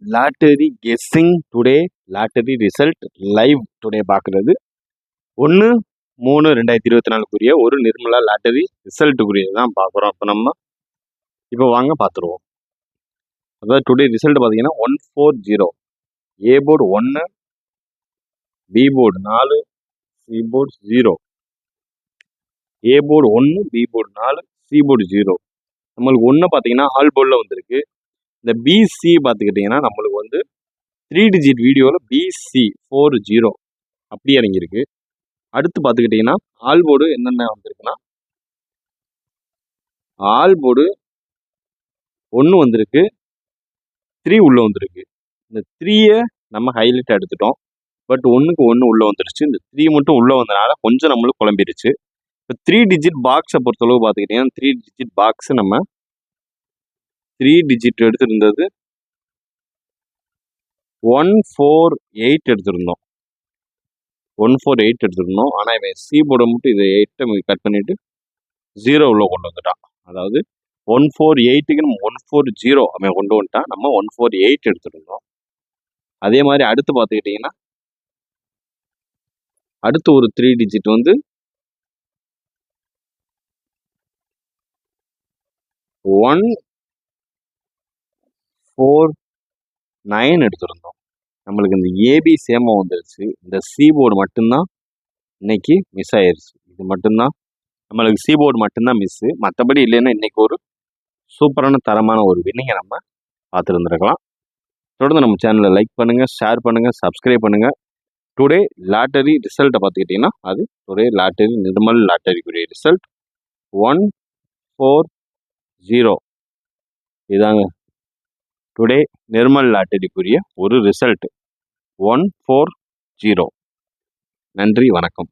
Lottery guessing today lottery result live today பார்க்குறது 1/3/2024 ஒரு Nirmala lottery ரிசல்ட்டுக்குரியது தான் பார்க்குறோம். இப்போ வாங்க பார்த்துருவோம். அதாவது டுடே ரிசல்ட் பார்த்தீங்கன்னா 140 A board 1, B board 4, C board 0. A board 1, B board 4, C board 0. நம்மளுக்கு 1 பார்த்தீங்கன்னா ஆல் போர்டில் வந்திருக்கு. இந்த பிசி பார்த்துக்கிட்டிங்கன்னா நம்மளுக்கு 3 டிஜிட் வீடியோவில் பிசி 40 அப்படி இறங்கியிருக்கு. அடுத்து பார்த்துக்கிட்டிங்கன்னா ஆல் போர்டு என்னென்ன வந்திருக்குன்னா ஆல் போர்டு 1 வந்திருக்கு, 3 உள்ளே வந்திருக்கு. இந்த 3யை நம்ம ஹைலைட் எடுத்துட்டோம். பட் 1க்கு 1 உள்ளே வந்துருச்சு. இந்த 3 மட்டும் உள்ளே வந்தனால கொஞ்சம் நம்மளுக்கு குழம்பிடுச்சு. இப்போ 3 டிஜிட் பாக்ஸை பொறுத்தளவு பார்த்துக்கிட்டிங்கன்னா 3 டிஜிட் பாக்ஸ் நம்ம 3 டிஜிட் எடுத்துருந்தது 148 எடுத்திருந்தோம். 148 எடுத்திருந்தோம். ஆனால் இவன் சி போர்டை மட்டும் இதை 8 கட் பண்ணிட்டு 0 உள்ள கொண்டு வந்துட்டான். அதாவது 148க்கு நம்ம 140 அவன் கொண்டு வந்துட்டான். நம்ம 148 எடுத்துருந்தோம். அதே மாதிரி அடுத்து பார்த்துக்கிட்டிங்கன்னா அடுத்து ஒரு 3 டிஜிட் 149 எடுத்திருந்தோம். நம்மளுக்கு இந்த ஏபி சேமாக வந்துருச்சு. இந்த சி போர்டு மட்டும்தான் இன்னைக்கு மிஸ் ஆயிடுச்சு. இது மட்டும்தான் நம்மளுக்கு சி போர்டு மட்டும்தான் மிஸ்ஸு. மற்றபடி இல்லைன்னா இன்னைக்கு ஒரு சூப்பரான தரமான ஒரு வின்னிங்கை நம்ம பார்த்துருந்துருக்கலாம். தொடர்ந்து நம்ம சேனலை லைக் பண்ணுங்கள், ஷேர் பண்ணுங்கள், சப்ஸ்கிரைப் பண்ணுங்கள். டுடே லாட்டரி ரிசல்ட்டை பார்த்துக்கிட்டிங்கன்னா அது டுடே லாட்டரி நிர்மல் லாட்டரிக்குரிய ரிசல்ட் 140 இதாங்க டுடே நிர்மல் லாட்டரிக்குரிய ஒரு ரிசல்ட் 140. நன்றி, வணக்கம்.